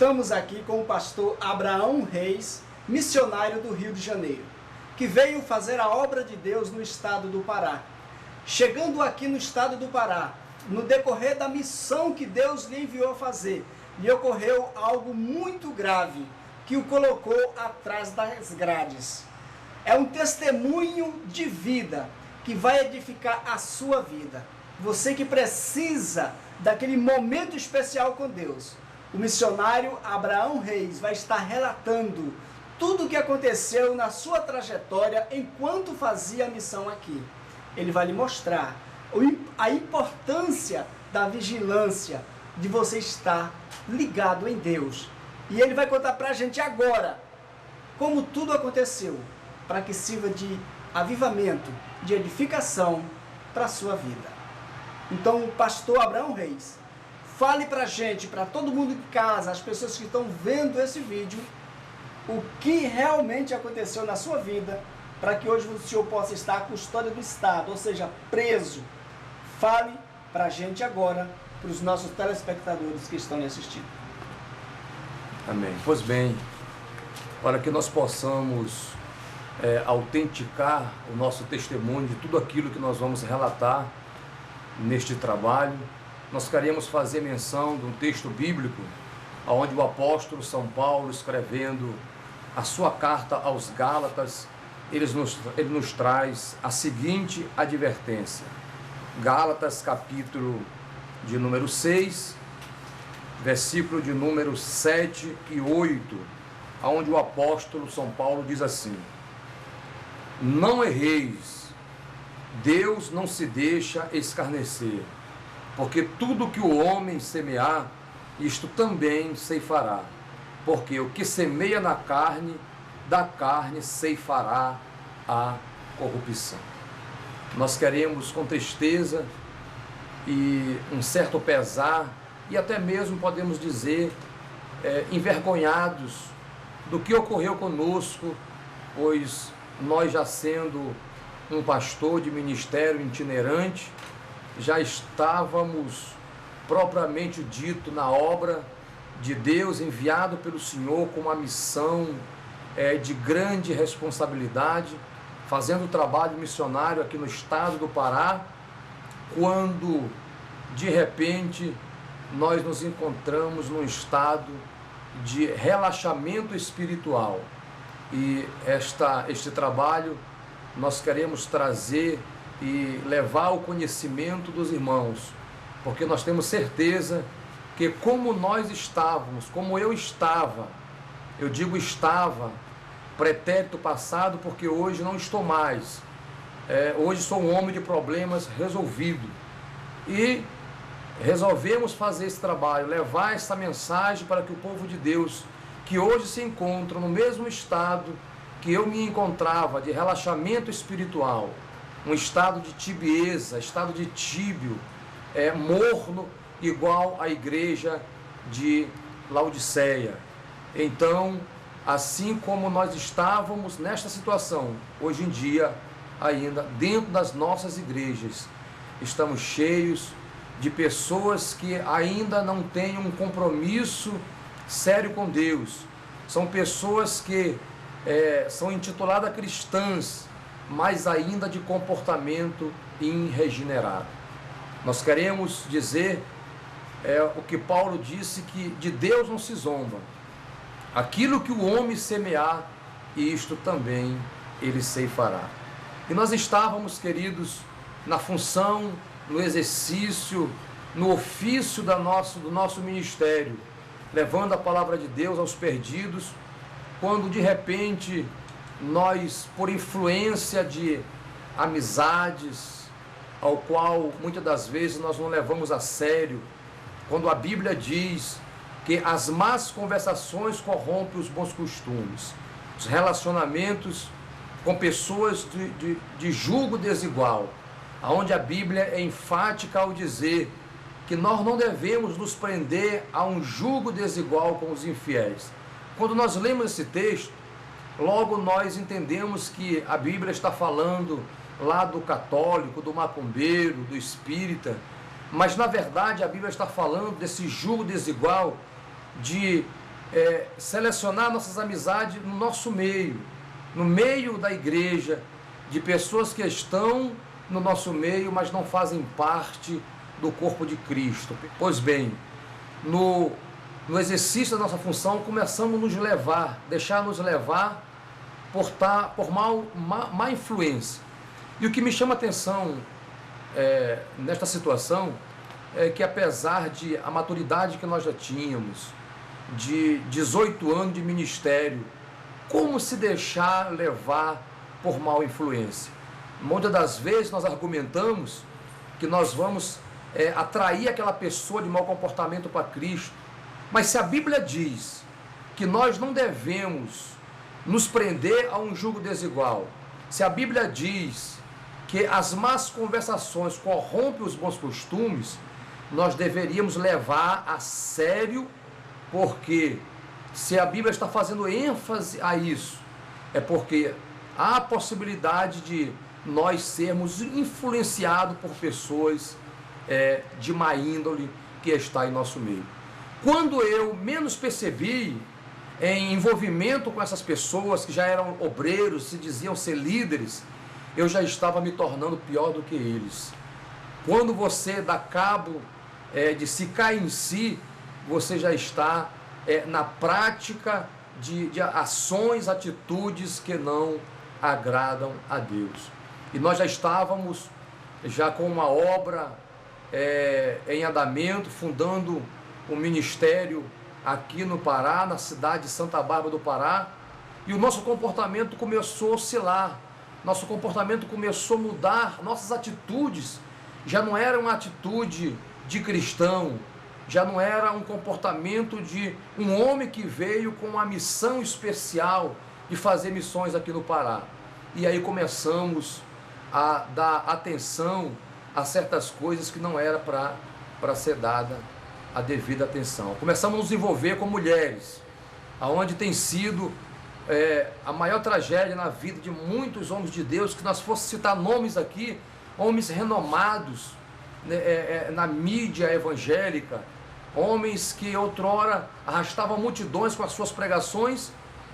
Estamos aqui com o pastor Abraão Reis, missionário do Rio de Janeiro, que veio fazer a obra de Deus no estado do Pará. Chegando aqui no estado do Pará, no decorrer da missão que Deus lhe enviou a fazer, lhe ocorreu algo muito grave, que o colocou atrás das grades. É um testemunho de vida que vai edificar a sua vida. Você que precisa daquele momento especial com Deus. O missionário Abraão Reis vai estar relatando tudo o que aconteceu na sua trajetória enquanto fazia a missão aqui. Ele vai lhe mostrar a importância da vigilância, de você estar ligado em Deus. E ele vai contar para a gente agora como tudo aconteceu, para que sirva de avivamento, de edificação para a sua vida. Então, pastor Abraão Reis, fale para a gente, para todo mundo em casa, as pessoas que estão vendo esse vídeo, o que realmente aconteceu na sua vida, para que hoje o senhor possa estar à custódia do Estado, ou seja, preso. Fale para a gente agora, para os nossos telespectadores que estão me assistindo. Amém. Pois bem, para que nós possamos autenticar o nosso testemunho de tudo aquilo que nós vamos relatar neste trabalho, nós queremos fazer menção de um texto bíblico onde o apóstolo São Paulo, escrevendo a sua carta aos Gálatas, ele nos traz a seguinte advertência. Gálatas, capítulo de número 6, versículo de número 7 e 8, onde o apóstolo São Paulo diz assim: não erreis, Deus não se deixa escarnecer, porque tudo que o homem semear, isto também ceifará. Porque o que semeia na carne, da carne ceifará a corrupção. Nós queremos, com tristeza e um certo pesar, e até mesmo podemos dizer envergonhados do que ocorreu conosco, pois nós, já sendo um pastor de ministério itinerante, já estávamos propriamente dito na obra de Deus, enviado pelo Senhor com uma missão de grande responsabilidade, fazendo trabalho missionário aqui no estado do Pará, quando de repente nós nos encontramos num estado de relaxamento espiritual. E este trabalho nós queremos trazer e levar ao conhecimento dos irmãos, porque nós temos certeza que como nós estávamos, como eu estava, eu digo estava, pretérito passado, porque hoje não estou mais, hoje sou um homem de problemas resolvido, e resolvemos fazer esse trabalho, levar essa mensagem para que o povo de Deus, que hoje se encontra no mesmo estado que eu me encontrava, de relaxamento espiritual, um estado de tibieza, estado de tíbio, morno, igual à igreja de Laodiceia. Então, assim como nós estávamos nesta situação, hoje em dia, ainda dentro das nossas igrejas, estamos cheios de pessoas que ainda não têm um compromisso sério com Deus. São pessoas que são intituladas cristãs, mas ainda de comportamento irregenerado. Nós queremos dizer o que Paulo disse, que de Deus não se zomba. Aquilo que o homem semear, isto também ele ceifará. E nós estávamos, queridos, na função, no exercício, no ofício do nosso ministério, levando a palavra de Deus aos perdidos, quando de repente nós, por influência de amizades, ao qual muitas das vezes nós não levamos a sério, quando a Bíblia diz que as más conversações corrompem os bons costumes, os relacionamentos com pessoas de julgo desigual, onde a Bíblia é enfática ao dizer que nós não devemos nos prender a um julgo desigual com os infiéis. Quando nós lemos esse texto, logo nós entendemos que a Bíblia está falando lá do católico, do macumbeiro, do espírita, mas na verdade a Bíblia está falando desse julgo desigual de selecionar nossas amizades no nosso meio, no meio da igreja, de pessoas que estão no nosso meio, mas não fazem parte do corpo de Cristo. Pois bem, no exercício da nossa função, começamos a nos levar, deixar nos levar por má influência. E o que me chama a atenção nesta situação é que, apesar de a maturidade que nós já tínhamos, de 18 anos de ministério, como se deixar levar por mal influência? Muitas das vezes nós argumentamos que nós vamos atrair aquela pessoa de mau comportamento para Cristo, mas se a Bíblia diz que nós não devemos nos prender a um jugo desigual, se a Bíblia diz que as más conversações corrompem os bons costumes, nós deveríamos levar a sério, porque se a Bíblia está fazendo ênfase a isso, é porque há a possibilidade de nós sermos influenciados por pessoas de má índole que está em nosso meio. Quando eu menos percebi em envolvimento com essas pessoas que já eram obreiros, se diziam ser líderes, eu já estava me tornando pior do que eles. Quando você dá cabo de se cair em si, você já está na prática de ações, atitudes que não agradam a Deus. E nós já estávamos com uma obra em andamento, fundando um ministério aqui no Pará, na cidade de Santa Bárbara do Pará, e o nosso comportamento começou a oscilar, nosso comportamento começou a mudar, nossas atitudes já não eram uma atitude de cristão, já não era um comportamento de um homem que veio com uma missão especial de fazer missões aqui no Pará. E aí começamos a dar atenção a certas coisas que não era para ser dada a devida atenção. Começamos a nos envolver com mulheres, aonde tem sido a maior tragédia na vida de muitos homens de Deus, que nós fosse citar nomes aqui, homens renomados na mídia evangélica, homens que outrora arrastavam multidões com as suas pregações,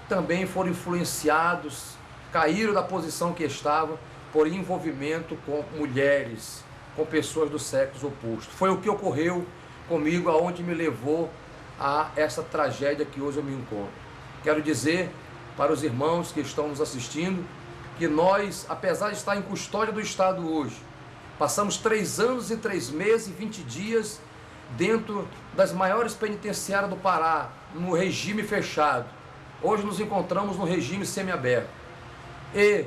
também foram influenciados, caíram da posição que estavam por envolvimento com mulheres, com pessoas do sexo oposto. Foi o que ocorreu comigo, aonde me levou a essa tragédia que hoje eu me encontro. Quero dizer para os irmãos que estão nos assistindo que nós, apesar de estar em custódia do Estado hoje, passamos 3 anos e 3 meses e 20 dias dentro das maiores penitenciárias do Pará, no regime fechado. Hoje nos encontramos no regime semiaberto. E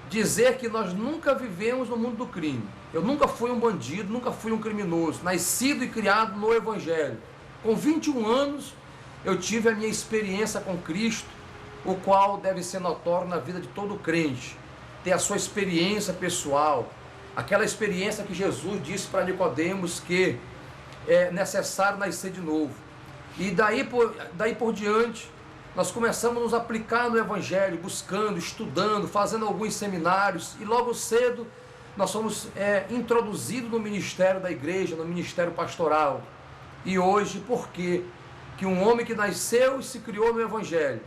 dizer que nós nunca vivemos no mundo do crime. Eu nunca fui um bandido, nunca fui um criminoso, nascido e criado no Evangelho. Com 21 anos, eu tive a minha experiência com Cristo, o qual deve ser notório na vida de todo crente. Ter a sua experiência pessoal, aquela experiência que Jesus disse para Nicodemos que é necessário nascer de novo. E daí por diante, nós começamos a nos aplicar no Evangelho, buscando, estudando, fazendo alguns seminários, e logo cedo nós fomos introduzidos no ministério da igreja, no ministério pastoral. E hoje, por quê? Que um homem que nasceu e se criou no Evangelho,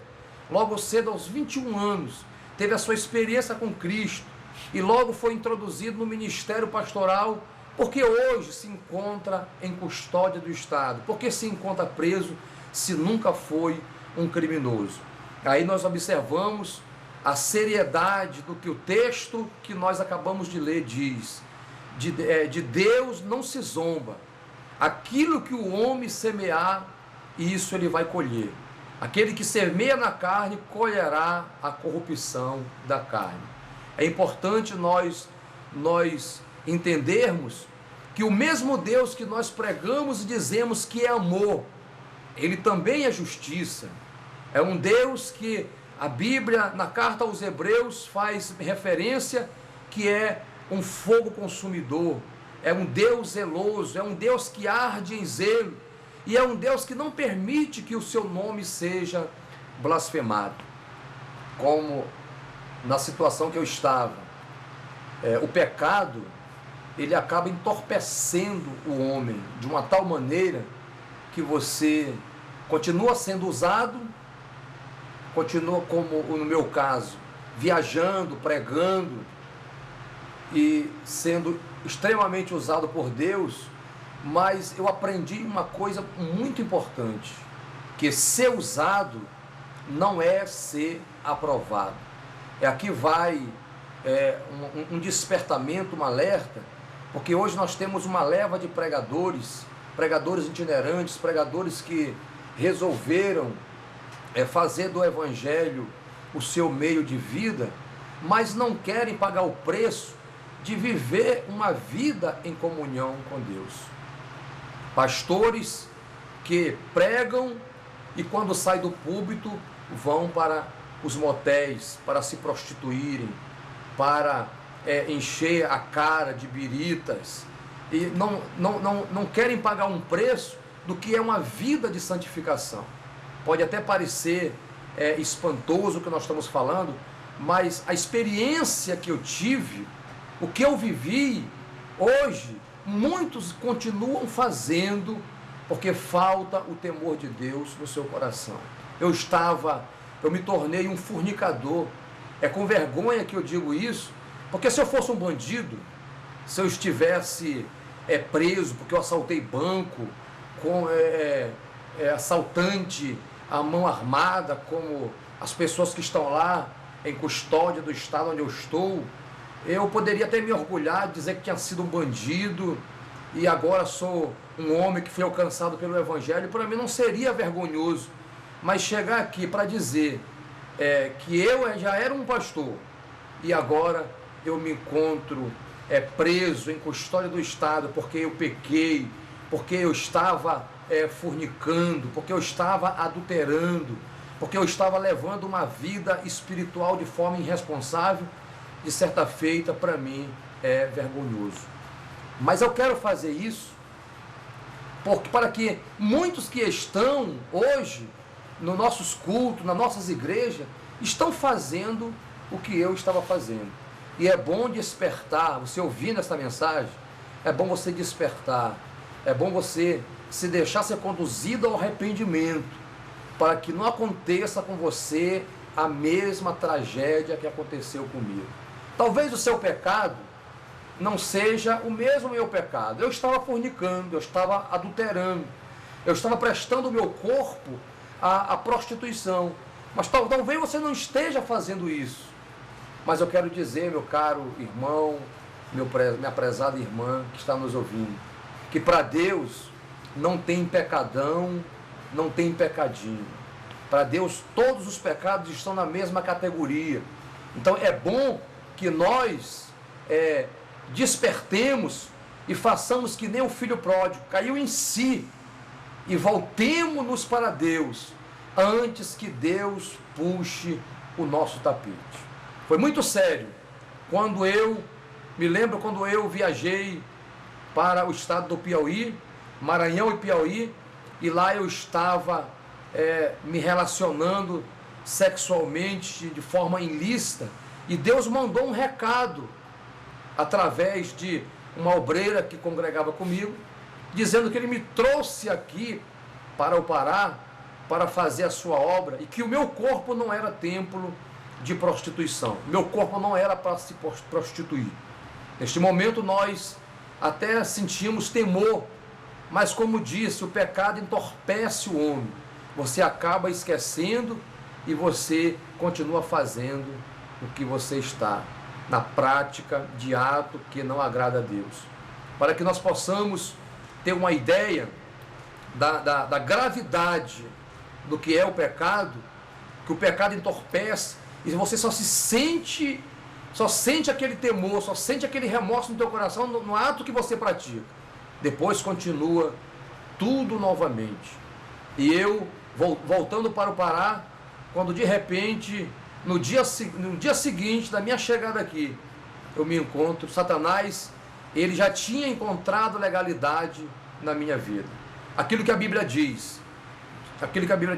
logo cedo, aos 21 anos, teve a sua experiência com Cristo, e logo foi introduzido no ministério pastoral, porque hoje se encontra em custódia do Estado, porque se encontra preso se nunca foi um criminoso. Aí nós observamos a seriedade do que o texto que nós acabamos de ler diz. De Deus não se zomba. Aquilo que o homem semear, isso ele vai colher. Aquele que semeia na carne, colherá a corrupção da carne. É importante nós entendermos que o mesmo Deus que nós pregamos e dizemos que é amor, ele também é justiça. É um Deus que a Bíblia, na carta aos Hebreus, faz referência que é um fogo consumidor, é um Deus zeloso, é um Deus que arde em zelo, e é um Deus que não permite que o seu nome seja blasfemado. Como na situação que eu estava, o pecado, ele acaba entorpecendo o homem de uma tal maneira que você continua sendo usado, continua, como no meu caso, viajando, pregando e sendo extremamente usado por Deus, mas eu aprendi uma coisa muito importante, que ser usado não é ser aprovado. Aqui vai um despertamento, um alerta, porque hoje nós temos uma leva de pregadores itinerantes, pregadores que resolveram fazer do Evangelho o seu meio de vida, mas não querem pagar o preço de viver uma vida em comunhão com Deus. Pastores que pregam e quando saem do púlpito vão para os motéis, para se prostituírem, para encher a cara de biritas, e não querem pagar um preço do que é uma vida de santificação. Pode até parecer espantoso o que nós estamos falando, mas a experiência que eu tive, o que eu vivi, hoje, muitos continuam fazendo, porque falta o temor de Deus no seu coração. Eu me tornei um fornicador. É com vergonha que eu digo isso, porque se eu fosse um bandido, se eu estivesse preso porque eu assaltei banco, com assaltante à mão armada, como as pessoas que estão lá em custódia do estado onde eu estou, eu poderia até me orgulhar, dizer que tinha sido um bandido e agora sou um homem que foi alcançado pelo Evangelho. Para mim não seria vergonhoso, mas chegar aqui para dizer que eu já era um pastor e agora eu me encontro preso em custódia do Estado porque eu pequei, porque eu estava fornicando, porque eu estava adulterando, porque eu estava levando uma vida espiritual de forma irresponsável, de certa feita, para mim é vergonhoso. Mas eu quero fazer isso para que muitos que estão hoje nos nossos cultos, nas nossas igrejas, estão fazendo o que eu estava fazendo. E é bom despertar, você ouvindo essa mensagem, é bom você despertar, é bom você se deixar ser conduzido ao arrependimento, para que não aconteça com você a mesma tragédia que aconteceu comigo. Talvez o seu pecado não seja o mesmo meu pecado. Eu estava fornicando, eu estava adulterando, eu estava prestando o meu corpo à prostituição. Mas talvez você não esteja fazendo isso. Mas eu quero dizer, meu caro irmão, minha prezada irmã que está nos ouvindo, que para Deus não tem pecadão, não tem pecadinho. Para Deus todos os pecados estão na mesma categoria. Então é bom que nós despertemos e façamos que nem o filho pródigo, caiu em si, e voltemos-nos para Deus, antes que Deus puxe o nosso tapete. Foi muito sério, me lembro quando eu viajei para o estado do Piauí, Maranhão e Piauí, e lá eu estava me relacionando sexualmente de forma ilícita, e Deus mandou um recado através de uma obreira que congregava comigo, dizendo que Ele me trouxe aqui para o Pará para fazer a sua obra, e que o meu corpo não era templo de prostituição, meu corpo não era para se prostituir. Neste momento nós até sentimos temor, mas como disse, o pecado entorpece o homem, você acaba esquecendo e você continua fazendo o que você está, na prática de ato que não agrada a Deus. Para que nós possamos ter uma ideia da gravidade do que é o pecado, que o pecado entorpece, e você só sente aquele temor, só sente aquele remorso no teu coração no ato que você pratica. Depois continua tudo novamente. E eu, voltando para o Pará, quando de repente, no dia seguinte da minha chegada aqui, eu me encontro, Satanás, ele já tinha encontrado legalidade na minha vida. Aquilo que a Bíblia diz,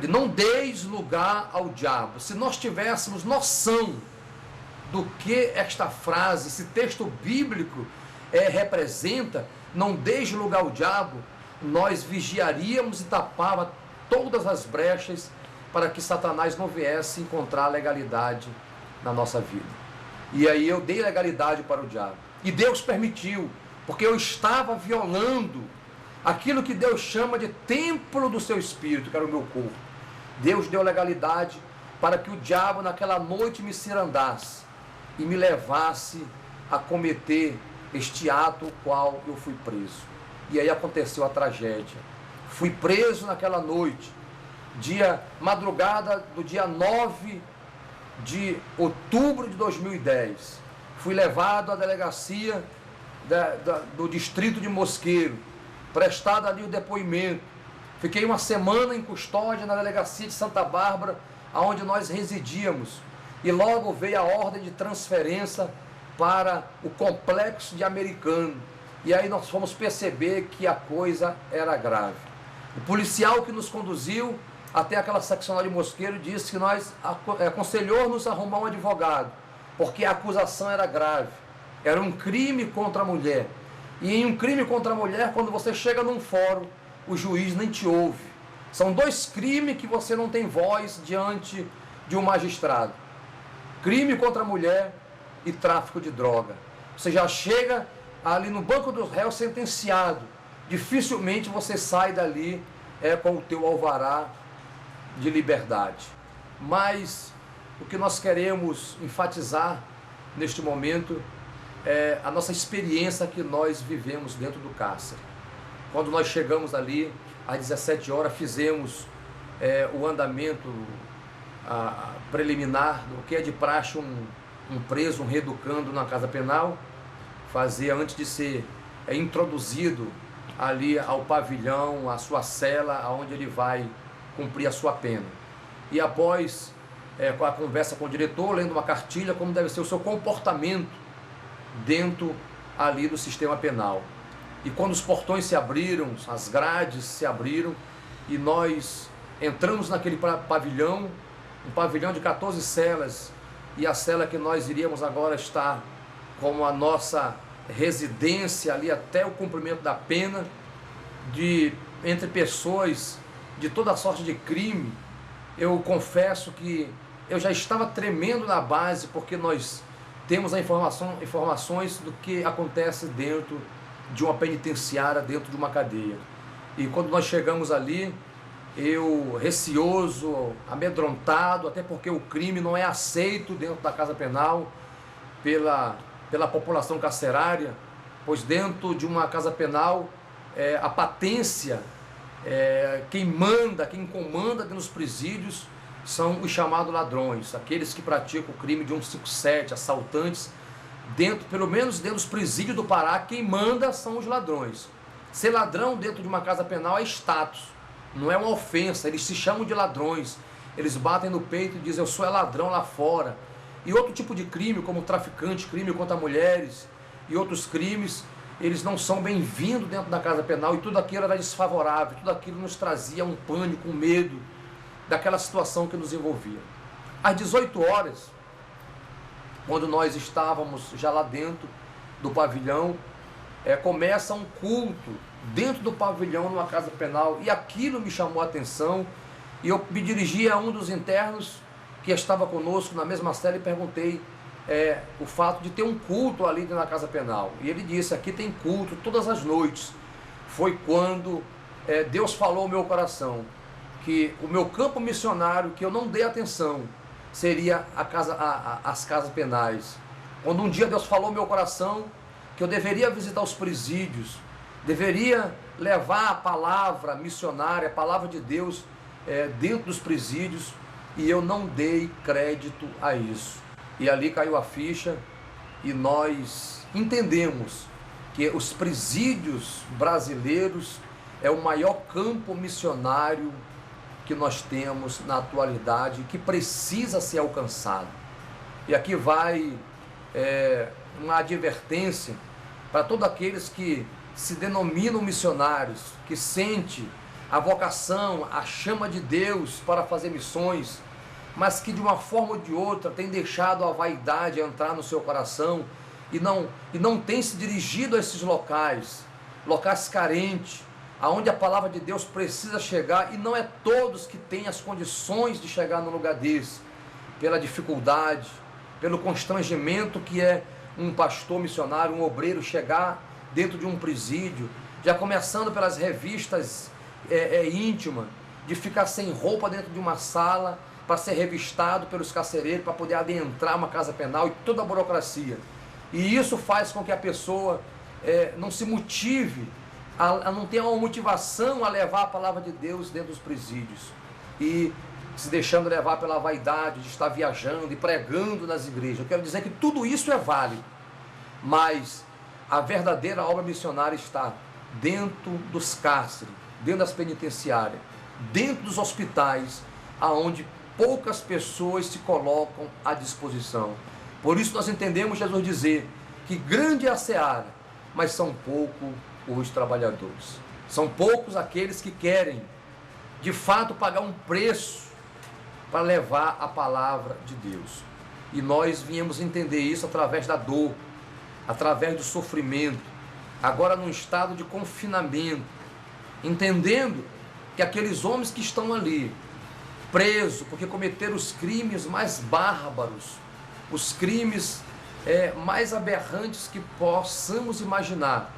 não deis lugar ao diabo. Se nós tivéssemos noção do que esta frase, esse texto bíblico representa, não deis lugar ao diabo, nós vigiaríamos e todas as brechas para que Satanás não viesse encontrar legalidade na nossa vida. E aí eu dei legalidade para o diabo. E Deus permitiu, porque eu estava violando aquilo que Deus chama de templo do seu espírito, que era o meu corpo. Deus deu legalidade para que o diabo naquela noite me cirandasse e me levasse a cometer este ato o qual eu fui preso. E aí aconteceu a tragédia. Fui preso naquela noite, madrugada do dia 9 de outubro de 2010. Fui levado à delegacia do distrito de Mosqueiro, prestado ali o depoimento. Fiquei uma semana em custódia na delegacia de Santa Bárbara, onde nós residíamos. E logo veio a ordem de transferência para o complexo de Americano. E aí nós fomos perceber que a coisa era grave. O policial que nos conduziu até aquela seccional de Mosqueiro disse que aconselhou-nos a arrumar um advogado, porque a acusação era grave. Era um crime contra a mulher. E em um crime contra a mulher, quando você chega num fórum, o juiz nem te ouve. São dois crimes que você não tem voz diante de um magistrado: crime contra a mulher e tráfico de droga. Você já chega ali no banco dos réus sentenciado. Dificilmente você sai dali com o teu alvará de liberdade. Mas o que nós queremos enfatizar neste momento é a nossa experiência que nós vivemos dentro do cárcere. Quando nós chegamos ali, às 17 horas, fizemos o andamento preliminar, o que é de praxe um preso, um reeducando na casa penal, fazia antes de ser introduzido ali ao pavilhão, à sua cela, onde ele vai cumprir a sua pena. E após com a conversa com o diretor, lendo uma cartilha, como deve ser o seu comportamento dentro ali do sistema penal. E quando os portões se abriram, as grades se abriram, e nós entramos naquele pavilhão, um pavilhão de 14 celas, e a cela que nós iríamos agora estar como a nossa residência ali até o cumprimento da pena, entre pessoas de toda sorte de crime. Eu confesso que eu já estava tremendo na base, porque nós temos informações do que acontece dentro de uma penitenciária, dentro de uma cadeia. E quando nós chegamos ali, eu receoso, amedrontado, até porque o crime não é aceito dentro da casa penal pela população carcerária, pois dentro de uma casa penal, a patência, quem manda, quem comanda nos presídios são os chamados ladrões, aqueles que praticam o crime de 157, assaltantes. Pelo menos dentro dos presídios do Pará, quem manda são os ladrões. Ser ladrão dentro de uma casa penal é status, não é uma ofensa. Eles se chamam de ladrões, eles batem no peito e dizem: eu sou ladrão lá fora. E outro tipo de crime, como traficante, crime contra mulheres e outros crimes, eles não são bem-vindos dentro da casa penal, e tudo aquilo era desfavorável, tudo aquilo nos trazia um pânico, um medo daquela situação que nos envolvia. Às 18 horas, quando nós estávamos já lá dentro do pavilhão, começa um culto dentro do pavilhão, numa casa penal, e aquilo me chamou a atenção, e eu me dirigi a um dos internos que estava conosco na mesma cela e perguntei o fato de ter um culto ali na casa penal. E ele disse: aqui tem culto todas as noites. Foi quando Deus falou ao meu coração que o meu campo missionário, que eu não dei atenção, seria as casas penais. Quando um dia Deus falou ao meu coração que eu deveria visitar os presídios, deveria levar a palavra missionária, a palavra de Deus dentro dos presídios, e eu não dei crédito a isso. E ali caiu a ficha, e nós entendemos que os presídios brasileiros é o maior campo missionário que nós temos na atualidade, que precisa ser alcançado. E aqui vai uma advertência para todos aqueles que se denominam missionários, que sente a vocação, a chama de Deus para fazer missões, mas que de uma forma ou de outra tem deixado a vaidade entrar no seu coração e não tem se dirigido a esses locais carentes, aonde a palavra de Deus precisa chegar, e não é todos que têm as condições de chegar num lugar desse, pela dificuldade, pelo constrangimento que é um pastor missionário, um obreiro chegar dentro de um presídio, já começando pelas revistas íntimas, de ficar sem roupa dentro de uma sala, para ser revistado pelos carcereiros, para poder adentrar uma casa penal e toda a burocracia. E isso faz com que a pessoa não se motive, a não ter uma motivação a levar a palavra de Deus dentro dos presídios. E se deixando levar pela vaidade de estar viajando e pregando nas igrejas. Eu quero dizer que tudo isso é válido, mas a verdadeira obra missionária está dentro dos cárceres, dentro das penitenciárias, dentro dos hospitais, aonde poucas pessoas se colocam à disposição. Por isso nós entendemos Jesus dizer que grande é a seara, mas são poucos os trabalhadores. São poucos aqueles que querem, de fato, pagar um preço para levar a palavra de Deus. E nós viemos entender isso através da dor, através do sofrimento, agora num estado de confinamento, entendendo que aqueles homens que estão ali, presos, porque cometeram os crimes mais bárbaros, os crimes mais aberrantes que possamos imaginar,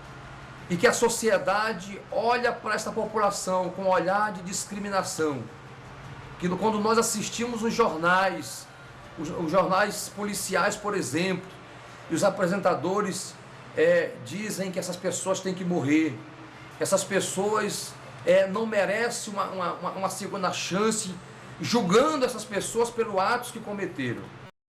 e que a sociedade olha para esta população com um olhar de discriminação, que quando nós assistimos os jornais policiais, por exemplo, e os apresentadores dizem que essas pessoas têm que morrer, essas pessoas não merecem uma segunda chance, julgando essas pessoas pelos atos que cometeram.